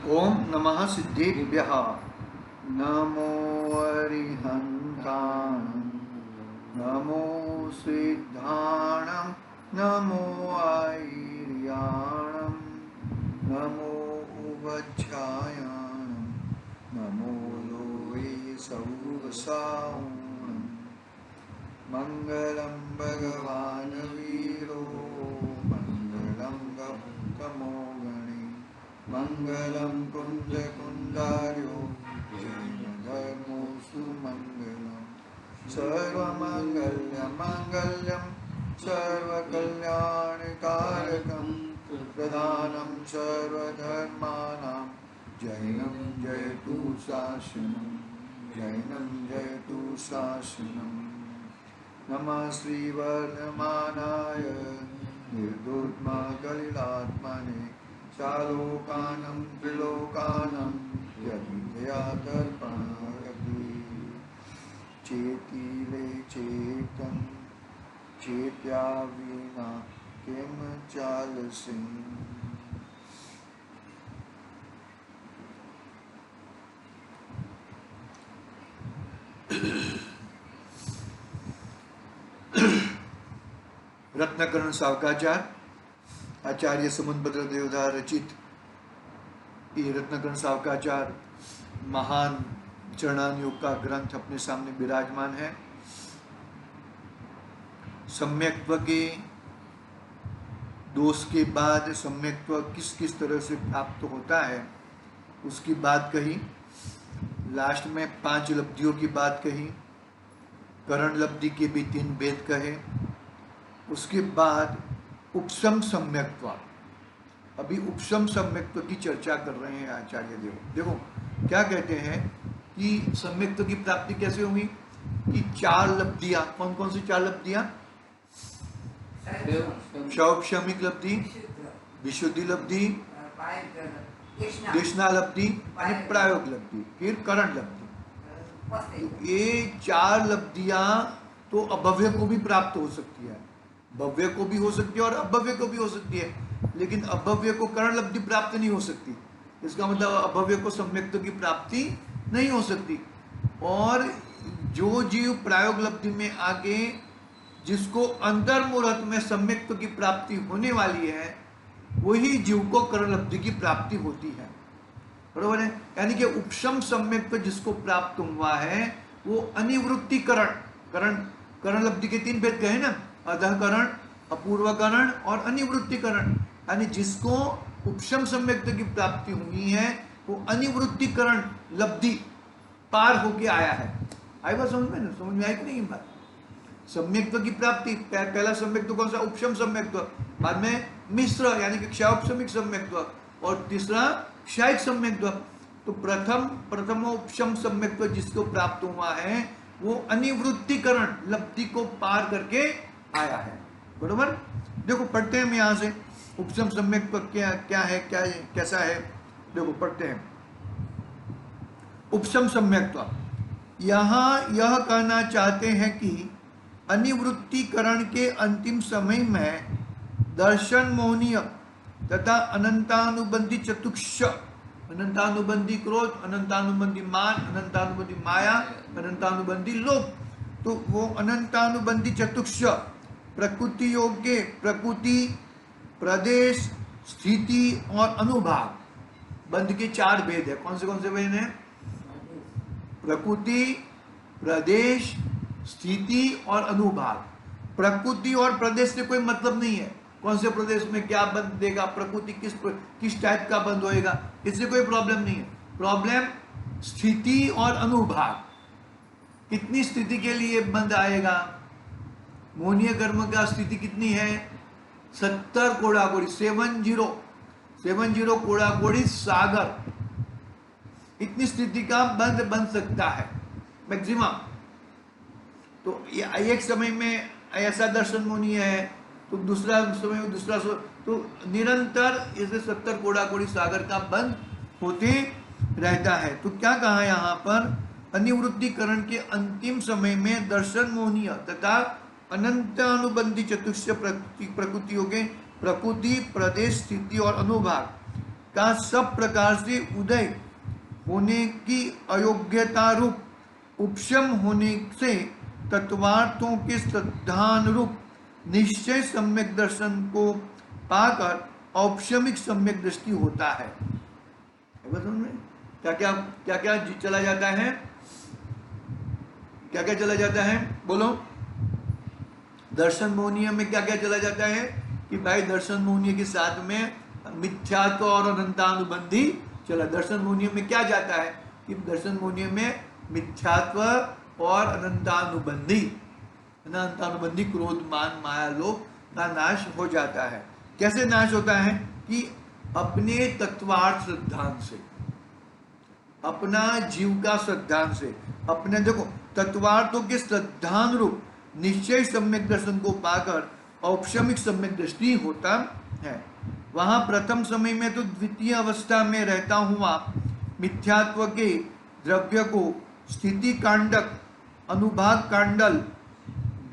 ओम नमः सिद्धेभ्यः। नमो अरिहन्तां, नमो सिद्धाणं, नमो आयर्याणं, नमो उवच्छायाणं, नमो लोये सौवसावणं। मंगलम भगवान वीरो मंगलम गौतमोगणे मंगलम कुंज कुंडार्यो जैन धर्मो सुमंगलम सर्वमंगल्य मंगल्यम सर्वकल्याणकारकम प्रधानम सर्वधर्माणां जैनम जयतु शासनम जैनम जयतु शासनम। नमः श्रीवर्धमानाय निर्दुर्गमकलिलात्मने चालोकानं त्रिलोकानं यद्विद्या तर्पणयति। चेतिले चेतं चेत्या विना किं चालसे। रत्नाकरण सावकाचार आचार्य समुद्रभद्र देवदार रचित ये रत्नाकरण सावकाचार महान चरणान योग का ग्रंथ अपने सामने विराजमान है। सम्यक्त्व के दोष के बाद सम्यक्त्व किस किस तरह से प्राप्त होता है उसकी बात कही। लास्ट में 5 लब्धियों की बात कही, करण लब्धि के भी 3 भेद कहे। उसके बाद उपशम सम्यक्त्व, अभी उपशम सम्यक्त्व की चर्चा कर रहे हैं आचार्य देव। देखो क्या कहते हैं कि सम्यक्त्व की प्राप्ति कैसे हुई कि 4 लब्धियां, कौन कौन सी 4 लब्धियां? शौक्षमिक लब्धि, विशुद्धि लब्धि, देशना लब्धि और प्रायोग लब्धि, फिर करण लब्धि। तो ये 4 लब्धियां तो अभव्य को भी प्राप्त हो सकती है, भव्य को भी हो सकती है और अभव्य को भी हो सकती है, लेकिन अभव्य को करण लब्धि प्राप्त नहीं हो सकती। इसका मतलब अभव्य को सम्यक्त्व की प्राप्ति नहीं हो सकती। और जो जीव प्रायोग लब्धि में आगे जिसको अंतर्मुहूर्त में सम्यक्त्व की प्राप्ति होने वाली है वही जीव को करण लब्धि की प्राप्ति होती है, बरोबर है। यानी कि उपशम सम्यक्त्व जिसको प्राप्त हुआ है वो अनिवृत्तिकरण, करण लब्धि के 3 भेद कहे ना, अधःकरण, अपूर्वकरण और अनिवृत्तिकरण। यानी जिसको उपशम सम्यक्त्व की प्राप्ति हुई है वो अनिवृत्तिकरण लब्धि पार होके आया है। आई बात समझ में? समझ में आई कि नहीं बात? सम्यक्त्व की प्राप्ति, पहला सम्यक्त्व कौन सा? उपशम सम्यक्त्व, बाद में मिश्र यानी कि क्षयोपशमिक सम्यक्त्व और तीसरा क्षयिक सम्यक्त्व। तो प्रथम उपशम सम्यक्त्व जिसको प्राप्त हुआ है वो अनिवृत्तिकरण लब्धि को पार करके आया है, बरोबर। देखो पढ़ते हैं हम यहां से उपशम सम्यक्त्व क्या क्या है, क्या कैसा है। देखो पढ़ते हैं उपशम सम्यक्त्व। यहां यह कहना चाहते हैं कि अनिवृत्तिकरण के अंतिम समय में दर्शन मोहनीय तथा अनंतानुबंधी चतुक्ष, अनंतानुबंधी क्रोध, अनंतानुबंधी मान, अनंतानुबंधी माया, अनंतानुबंधी लोभ। तो वो अनंतानुबंधी चतुक्ष प्रकृति योग के प्रकृति, प्रदेश, स्थिति और अनुभाग बंध के 4 भेद है। कौन से भेद हैं? प्रकृति, प्रदेश, स्थिति और अनुभाग। प्रकृति और प्रदेश से कोई मतलब नहीं है, कौन से प्रदेश में क्या बंद देगा, प्रकृति किस टाइप का बंद होएगा, इससे कोई प्रॉब्लम नहीं है। प्रॉब्लम स्थिति और अनुभाग, कितनी स्थिति के लिए बंद आएगा। मोहनीय कर्म का स्थिति कितनी है? 70 कोड़ाकोड़ी, 70 कोड़ाकोड़ी सागर, इतनी स्थिति का बंद बन सकता है मैक्सिमम। तो एक समय में ऐसा दर्शन मोहनीय है तो दूसरा समय में दूसरा, तो निरंतर इसे 70 कोड़ाकोड़ी सागर का बंद होते रहता है। तो क्या कहा यहाँ पर? अनिवृत्तिकरण के अंतिम समय में दर्शन मोहनीय तथा अनंत अनुबंधी चतुष्ट प्रकृतियों के प्रकृति, प्रदेश, स्थिति और अनुभाग का सब प्रकार से उदय होने की अयोग्यता रूप उपशम होने से तत्वार्थों के श्रद्धानुरूप निश्चय सम्यक दर्शन को पाकर औपशमिक सम्यक दृष्टि होता है। क्या क्या क्या क्या चला जाता है, क्या क्या चला जाता है, बोलो। दर्शन मोहनीय में क्या क्या चला जाता है कि भाई दर्शन मोहनीय के साथ में मिथ्यात्व और अनंतानुबंधी चला। दर्शन मोहनीय में क्या जाता है कि दर्शन मोहनीय में मिथ्यात्व और अनंतानुबंधी क्रोध मान माया लोभ का नाश हो जाता है। कैसे नाश होता है कि अपने तत्वार्थ सिद्धांत से, अपना जीव का सिद्धांत से, अपने देखो तत्वार्थों के सिद्धांत रूप निश्चय सम्यक दर्शन को पाकर औपशमिक सम्यक दृष्टि होता है। वहां प्रथम समय में तो द्वितीय अवस्था में रहता हुआ मिथ्यात्व के द्रव्य को स्थिति कांडक अनुभाग कांडल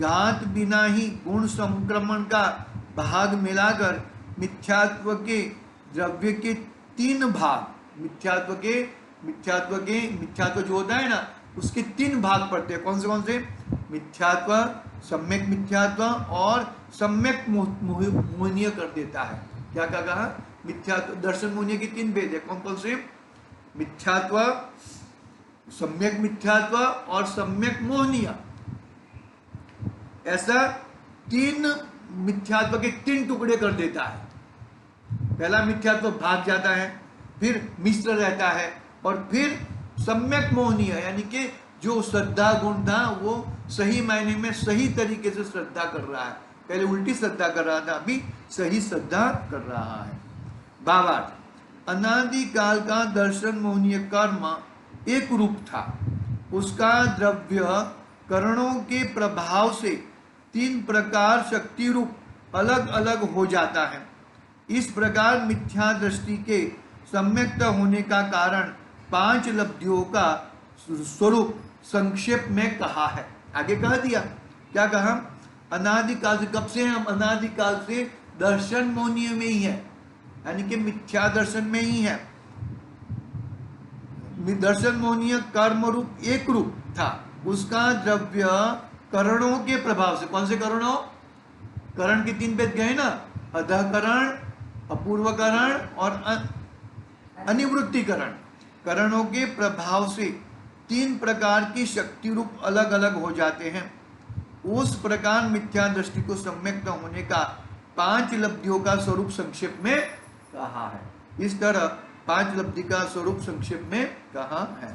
घात बिना ही गुण संक्रमण का भाग मिलाकर मिथ्यात्व के द्रव्य के तीन भाग, मिथ्यात्व जो होता है ना उसके तीन भाग पड़ते हैं। कौन से? मिथ्यात्व, सम्यक मिथ्यात्व और सम्यक मोहनीय कर देता है। क्या कहा? मिथ्यात्व दर्शन मोहनीय के तीन भेद है। कौन से? मिथ्यात्व, सम्यक मिथ्यात्व और सम्यक मोहनीय। ऐसा तीन मिथ्यात्व के तीन टुकड़े कर देता है। पहला मिथ्यात्व भाग जाता है, फिर मिश्र रहता है और फिर सम्यक मोहनीय यानी कि जो श्रद्धा गुण था वो सही मायने में सही तरीके से श्रद्धा कर रहा है। पहले उल्टी श्रद्धा कर रहा था, अभी सही श्रद्धा कर रहा है। भावार्थ, अनादि काल का दर्शन मोहनीय कर्म एक रूप था, उसका द्रव्य करणों के प्रभाव से तीन प्रकार शक्ति रूप अलग अलग हो जाता है। इस प्रकार मिथ्या दृष्टि के सम्यक्त होने का कारण पांच लब्धियों का स्वरूप संक्षेप में कहा है। आगे कह दिया, क्या कहा? अनादिकाल से, कब से हम अनादिकाल से दर्शन मोहनीय में ही है, यानी कि मिथ्या दर्शन में ही है। दर्शन मोहनीय कर्म रूप एक रूप था, उसका द्रव्य करणों के प्रभाव से, कौन से करणों? करण के तीन भेद गए ना, अधःकरण, अपूर्वकरण और अनिवृत्तिकरण। करणों के प्रभाव से तीन प्रकार की शक्ति रूप अलग अलग हो जाते हैं। उस प्रकार मिथ्या दृष्टि को सम्यक होने का पांच लब्धियों का स्वरूप संक्षेप में कहा है। इस तरह पांच लब्धि का स्वरूप संक्षेप में कहा है।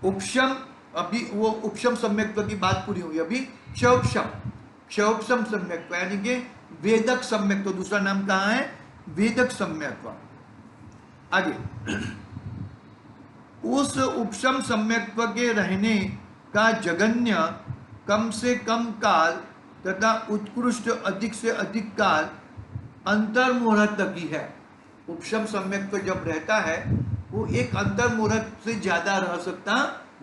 उपशम, अभी वो उपशम सम्यक्त्व की बात पूरी हुई। अभी क्षोपशम सम्यक्त्व यानी कि वेदक सम्यक्त्व, दूसरा नाम कहा है वेदक सम्यक्त्व। आगे, उस उपशम सम्यक्त्व के रहने का जगन्य कम से कम काल तथा उत्कृष्ट अधिक से अधिक काल अंतर्मुहूर्त तक ही है। उपशम सम्यक्त्व जब रहता है वो एक अंतर्मुहूर्त से ज्यादा रह सकता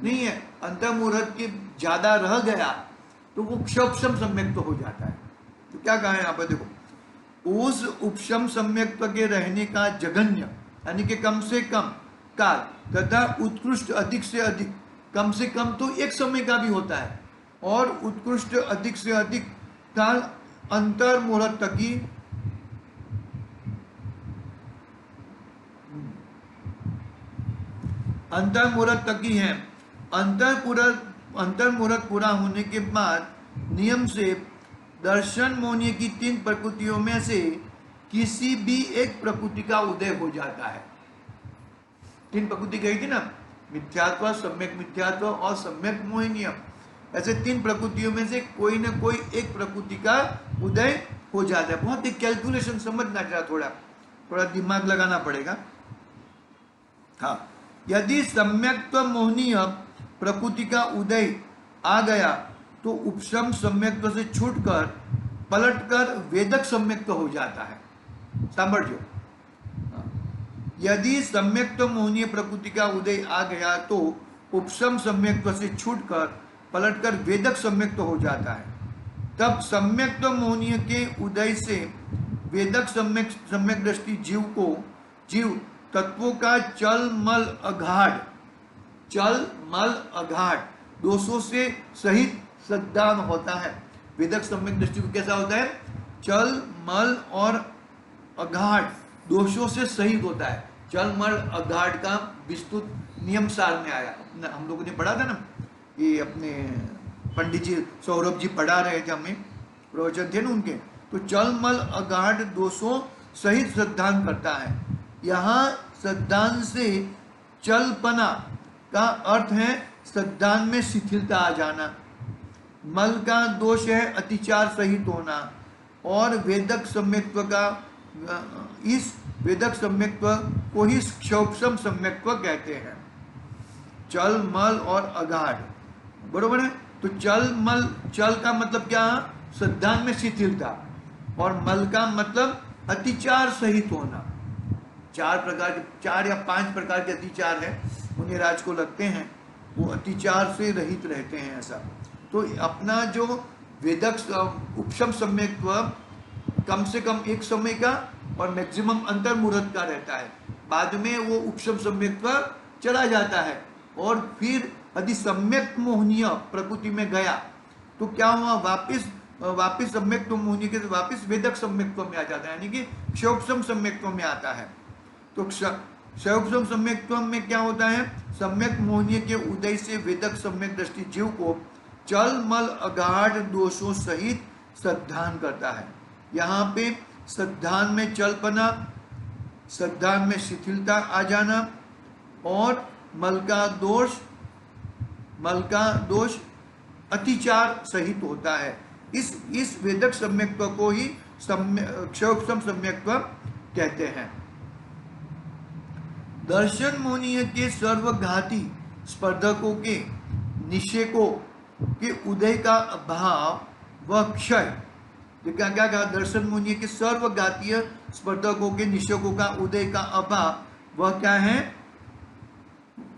नहीं है। अंतर्मुहूर्त के ज्यादा रह गया तो वो क्षोपशम सम्यक्त्व हो जाता है। तो क्या कहा है यहाँ पर देखो, उस उपशम सम्यक्त्व के रहने का जगन्य यानी कि कम से कम काल तथा उत्कृष्ट अधिक से अधिक, कम से कम तो एक समय का भी होता है और उत्कृष्ट अधिक से अधिक काल अंतर्मुहूर्त तक ही है। अंतर्मुहूर्त पूरा होने के बाद नियम से दर्शन मोहनीय की तीन प्रकृतियों में से किसी भी एक प्रकृति का उदय हो जाता है। तीन प्रकृति कही थी ना, मिथ्यात्व, सम्यक मिथ्यात्व और सम्यक मोहनीय। ऐसे तीन प्रकृतियों में से कोई ना कोई एक प्रकृति का उदय हो जाता है। बहुत ही कैलकुलेशन समझना चाहिए, थोड़ा दिमाग लगाना पड़ेगा। हाँ, यदि सम्यक्त्व मोहनीय प्रकृति का उदय आ गया तो उपशम सम्यक्त्व से छूटकर पलटकर वेदक सम्यक्त्व हो जाता है। समझो, यदि सम्यक्त्व मोहनीय प्रकृति का उदय आ गया तो उपशम सम्यक्त्व से छूटकर पलटकर वेदक सम्यक्त्व हो जाता है। तब सम्यक्त्व मोहनीय के उदय से वेदक सम्यक दृष्टि जीव तत्वों का चल मल अघाड़ दोषों से सहित सद्दान होता है। वेदक सम्यक दृष्टि को कैसा होता है? चल मल और अघाड़ दोषों से सहित होता है। चल मल अघाड़ का विस्तृत नियम सार में आया, हम लोगों ने पढ़ा था ना, ये अपने पंडित जी सौरभ जी पढ़ा रहे थे, हमें प्रवचन थे ना उनके। तो चल मल अघाड़ दोषों सहित सद्दान करता है। यहाँ सद्दान से चलपना का अर्थ है सद्दान में शिथिलता आ जाना। मल का दोष है अतिचार सहित होना। और वेदक सम्यक्त्व का इस वेदक सम्यक्त्व को ही क्षौपसम सम्यक्त्व कहते हैं। चल मल और अघाड़, बरोबर है। तो चल का मतलब क्या? सद्दान में शिथिलता। और मल का मतलब अतिचार सहित होना। 4 या 5 प्रकार के अतिचार है, उन्हें राज को लगते हैं, वो अतिचार से रहित रहते हैं ऐसा। तो अपना जो वेदक उपशम सम्यक्त्व कम से कम एक समय का और मैक्सिमम अंतर मुहूर्त का रहता है। बाद में वो उपशम सम्यक्त्व चला जाता है और फिर यदि सम्यक मोहनीय प्रकृति में गया तो क्या हुआ? वापिस सम्यक मोहनीय के वापिस वेदक सम्यक्त्व में आ जाता है, यानी कि क्षौपसम सम्यक्त्व में आता है। तो क्षौपसम सम्यक्त्व में क्या होता है? सम्यक मोहनीय के उदय से वेदक सम्यक दृष्टि जीव को चल मल अगाढ़ दोषों सहित सद्धान करता है। यहाँ पे सद्धान में चलपना, सद्धान में शिथिलता आ जाना और मल का दोष अतिचार सहित होता है। इस वेदक सम्यक्त्व को ही क्षौपसम सम्यक्त्व कहते हैं। दर्शन मोहनीय के सर्वघाती स्पर्धकों के निषेकों के उदय का अभाव व क्षय। क्या कहा? दर्शन मोहनीय के सर्वघातीय स्पर्धकों के निषेकों का उदय का अभाव वह क्या है?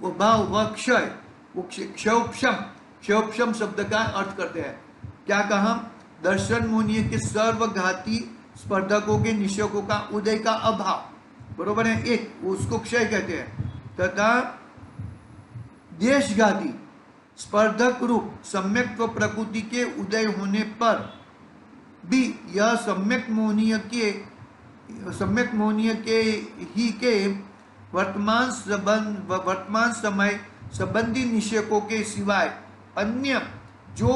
वो भाव व क्षय, वो क्षौपसम शब्द का अर्थ करते हैं। क्या कहा? दर्शन मोहनीय के सर्वघाती स्पर्धकों के निषेकों का उदय का अभाव, बरोबर है, एक उसको क्षय कहते हैं। तथा देशघाती स्पर्धक रूप सम्यक्त्व प्रकृति के उदय होने पर भी यह सम्यक मोहनीय के वर्तमान समय संबंधी निषेकों के सिवाय अन्य जो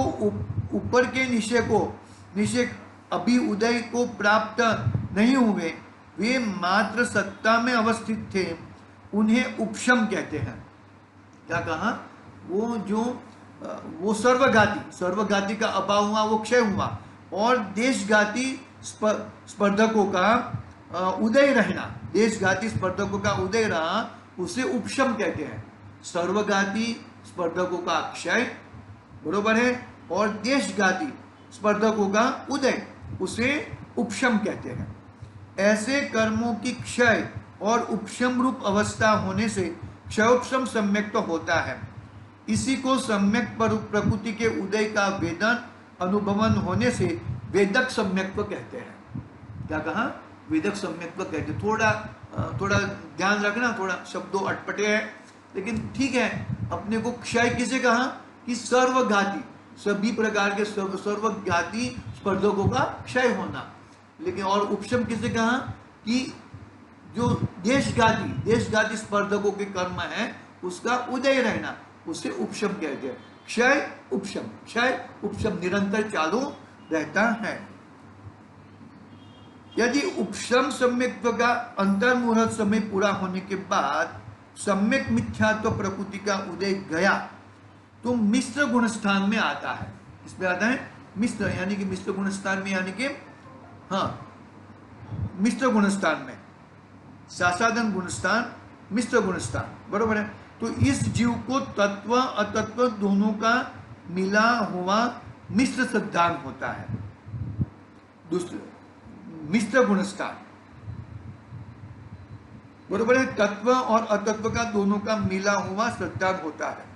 ऊपर के निषेक अभी उदय को प्राप्त नहीं हुए, वे मात्र सत्ता में अवस्थित थे, उन्हें उपशम कहते हैं। क्या कहा? वो सर्वघाती का अभाव हुआ, वो क्षय हुआ, और देशघाती स्पर्धकों का उदय रहना, देशघाती स्पर्धकों का उदय रहा, उसे उपशम कहते हैं। सर्वघाती स्पर्धकों का क्षय, बरोबर है, और देशघाती स्पर्धकों का उदय, उसे उपशम कहते हैं। ऐसे कर्मों की क्षय और उपशम रूप अवस्था होने से क्षयोपशम सम्यक तो होता है। इसी को सम्यक प्रकृति के उदय का वेदन अनुभवन होने से वेदक सम्यक्त्व कहते हैं। क्या कहा? वेदक सम्यक्त्व कहते हैं। थोड़ा ध्यान रखना, थोड़ा शब्दों अटपटे हैं, लेकिन ठीक है। अपने को क्षय किसे कहा? कि सर्वघाती, सभी प्रकार के सर्वघाती स्पर्धकों का क्षय होना। लेकिन और उपशम किसे कहा? कि जो देशघाती स्पर्धकों के कर्म है उसका उदय रहना, उसे उपशम कहते हैं। क्षय उपशम निरंतर चालू रहता है। यदि उपशम सम्यक्त्व का अंतर्मुहूर्त समय पूरा होने के बाद सम्यक मिथ्यात्व प्रकृति का उदय गया तो मिश्र गुणस्थान में आता है। इसमें आता है मिश्र, यानी कि मिश्र गुणस्थान में, यानी कि मिश्र गुणस्थान में, सासाधन गुणस्थान, मिश्र गुणस्थान, बरोबर है। तो इस जीव को तत्व अतत्व दोनों का मिला हुआ मिश्र सिद्धांत होता है। दूसरे मिश्र गुणस्थान, बरोबर है, तत्व और अतत्व का दोनों का मिला हुआ सिद्धांत होता है।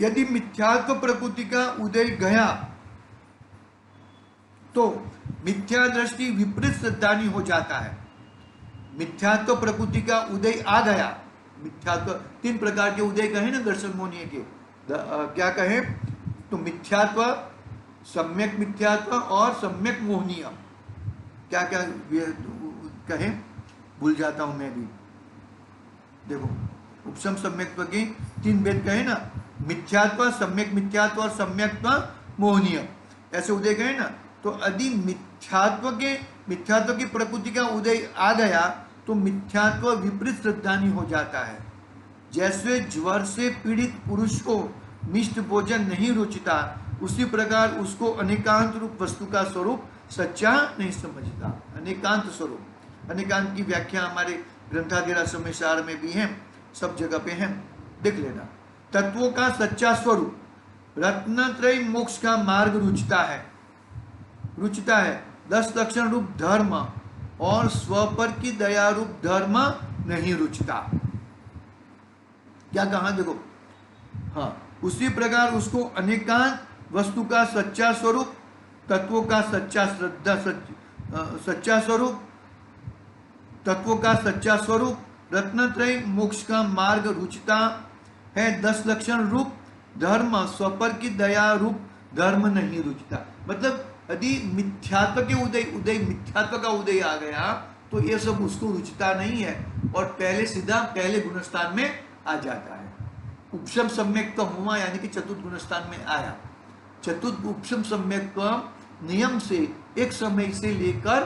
यदि मिथ्यात्व प्रकृति का उदय गया तो मिथ्या दृष्टि विपरीत श्रद्धानी हो जाता है। मिथ्यात्व प्रकृति का उदय आ गया। मिथ्यात्व 3 प्रकार के उदय कहे ना दर्शन मोहनीय के, क्या कहे तो मिथ्यात्व, सम्यक मिथ्यात्व और सम्यक मोहनीय, क्या क्या कहे भूल जाता हूं मैं भी। देखो उपशम सम्यक्त्व के 3 भेद कहे ना, मिथ्यात्व, सम्यक मिथ्यात्व और सम्यक्त्व मोहनीय, ऐसे उदय कहे ना। तो यदि मिथ्यात्व की प्रकृति का उदय आ गया तो मिथ्यात्व विपरीत श्रद्धानी हो जाता है। जैसे ज्वर से पीड़ित पुरुष को मिष्ट भोजन नहीं रुचता, उसी प्रकार उसको अनेकांत रूप वस्तु का स्वरूप सच्चा नहीं समझता। अनेकांत स्वरूप, अनेकांत की व्याख्या हमारे ग्रंथाधिराज में सार में भी है, सब जगह पे है, देख लेना। तत्वों का सच्चा स्वरूप, रत्नत्रय मोक्ष का मार्ग रुचता है 10 लक्षण रूप धर्म और स्वपर की दया रूप धर्म नहीं रुचता। क्या कहा देखो, हाँ उसी प्रकार उसको अनेकांत वस्तु का सच्चा स्वरूप, तत्वों का सच्चा श्रद्धा सच्चा स्वरूप, तत्वों का सच्चा स्वरूप, रत्नत्रय मोक्ष का मार्ग रुचता है, 10 लक्षण रूप धर्म, स्वपर की दया रूप धर्म नहीं रुचता। मतलब यदि मिथ्यात्व के उदय मिथ्यात्व का उदय आ गया तो ये सब उसको रुचता नहीं है और सीधा पहले गुणस्थान में आ जाता है। उपशम सम्यक्त्व हुआ यानी कि चतुर्थ गुणस्थान में आया। चतुर्थ उपशम सम्यक्त्व नियम से एक समय से लेकर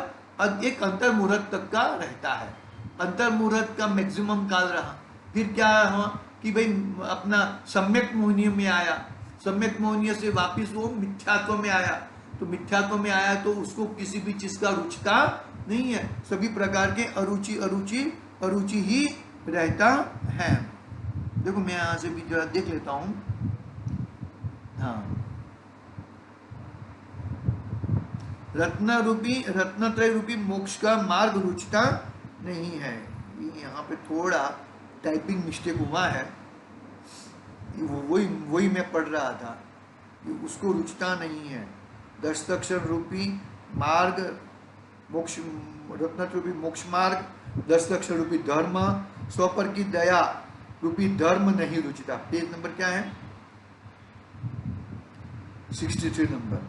एक अंतर मुहूर्त तक का रहता है। अंतर मुहूर्त का मैक्सिमम काल रहा, फिर क्या हुआ कि भाई अपना सम्यक मोहनीय में आया, सम्यक मोहनीय से वापिस वो मिथ्यात्व में आया। तो मिथ्यात्व में आया तो उसको किसी भी चीज का रुचता नहीं है, सभी प्रकार के अरुचि ही रहता है। देखो मैं यहां से भी जरा देख लेता हूं। हाँ, रत्नत्रय रूपी मोक्ष का मार्ग रुचता नहीं है। यहाँ पे थोड़ा टाइपिंग मिस्टेक हुआ है, वही मैं पढ़ रहा था कि उसको रुचता नहीं है। 10 लक्षण रूपी मार्ग मोक्ष, रत्नत्रय रूपी मोक्ष मार्ग, 10 लक्षण रूपी धर्म, स्वपर की दया रूपी धर्म नहीं रुचता। पेज नंबर क्या है? 63 नंबर।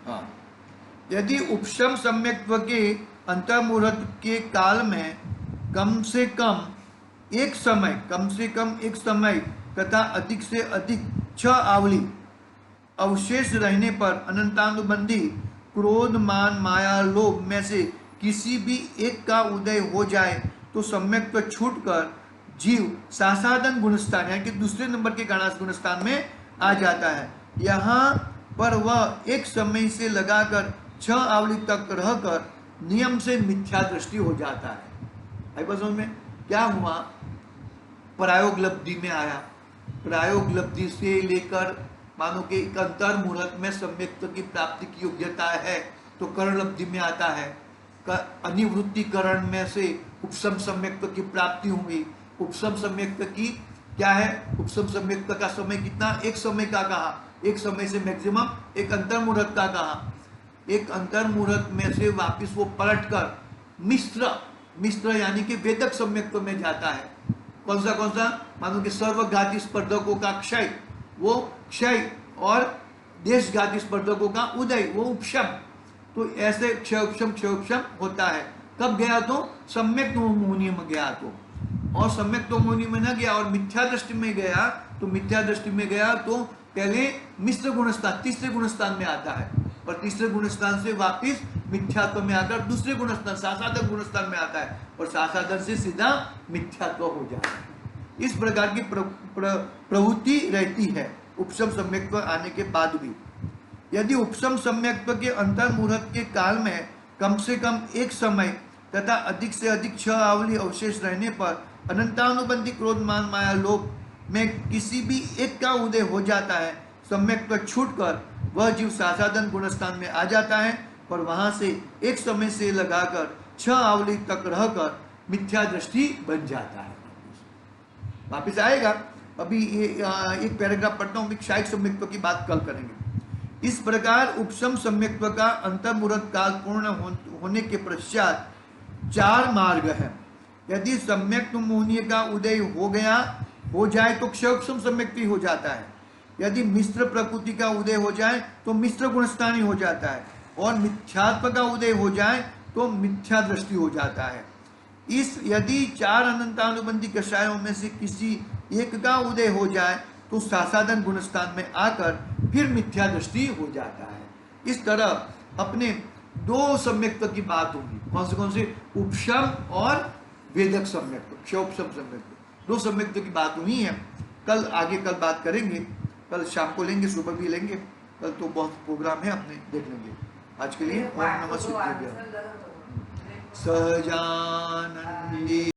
हाँ, यदि उपशम सम्यक्त्व के अंतर्मुहूर्त के काल में कम से कम एक समय तथा अधिक से अधिक 6 आवली अवशेष रहने पर अनंतानुबंधी क्रोध, मान, माया, लोभ में से किसी भी एक का उदय हो जाए तो सम्यक्त्व छूटकर जीव सासादन गुणस्थान यानी कि दूसरे नंबर के गणास गुणस्थान में आ जाता है। यहाँ पर वह एक समय से लगाकर 6 आवली तक रहकर नियम से मिथ्या दृष्टि हो जाता है। समझ में क्या हुआ? प्रायोगलब्धि में आया, प्रायोगलब्धि से लेकर मानो कि एक अंतर मुहूर्त में सम्यक्त्व की प्राप्ति की योग्यता है तो करणलब्धि में आता है। अनिवृत्तिकरण में से उपशम सम्यक्त्व की प्राप्ति हुई। उपशम सम्यक्त्व की क्या है? उपशम सम्यक्त्व का समय कितना? एक समय का कहा, एक समय से मैक्सिमम एक अंतर मुहूर्त का कहा। एक अंतर मुहूर्त में से वापिस वो पलटकर मिश्र यानी कि वेदक सम्यक्त्व में जाता है। कौन सा? मानो कि सर्वघाती स्पर्धकों का क्षय, वो क्षय, और देशघाती स्पर्धकों का उदय, वो उपशम। तो ऐसे क्षय उपशम होता है। कब गया? तो सम्यक मोहनीय में गया तो, और सम्यक मोहनीय में न गया और मिथ्या दृष्टि में गया तो मिथ्या दृष्टि में गया तो पहले मिश्र गुणस्थान तीसरे गुणस्थान में आता है और तीसरे गुणस्थान से वापिस मिथ्यात्व में आकर दूसरे गुणस्थान सासादन गुणस्थान में आता है और सासादन से सीधा मिथ्यात्व हो जाता है। इस प्रकार की प्रवृत्ति रहती है उपशम सम्यक्त्व आने के बाद भी। यदि उपशम सम्यक्त्व के अंतर मुहूर्त के काल में कम से कम एक समय तथा अधिक से अधिक 6 आवली अवशेष रहने पर अनंतानुबंधी क्रोध, मान, माया, लोभ में किसी भी एक का उदय हो जाता है, सम्यक्त्व छूटकर वह जीव सासादन गुणस्थान में आ जाता है और वहां से एक समय से लगाकर 6 आवली तक रहकर मिथ्या दृष्टि बन जाता है। वापिस आएगा अभी ये एक पैराग्राफ पढ़ता हूँ, क्षायिक सम्यक्त्व की बात कल करेंगे। इस प्रकार उपशम सम्यक्त्व का अंतर्मुहूर्त काल पूर्ण होने के पश्चात 4 मार्ग है। यदि सम्यक्त मोहनीय का उदय हो जाए तो क्षयोपशम सम्यक्ति हो जाता है। यदि मिश्र प्रकृति का उदय हो जाए तो मिश्र गुणस्थानी हो जाता है, और मिथ्यात्व का उदय हो जाए तो मिथ्या दृष्टि हो जाता है। यदि 4 अनंतानुबंधी कषायों में से किसी एक का उदय हो जाए तो सासाधन गुणस्थान में आकर फिर मिथ्या दृष्टि हो जाता है। इस तरह अपने 2 सम्यक्त्व की बात होगी। कौन से? उपशम और वेदक सम्यक्त्व, क्षयोपशम सम्यक्त्व, 2 सम्यक्त्व की बात हुई है। कल बात करेंगे, कल शाम को लेंगे, सुबह भी लेंगे। कल तो बहुत प्रोग्राम है अपने, देख लेंगे। आज के लिए ओम नमः शिवाय। सहजानंदी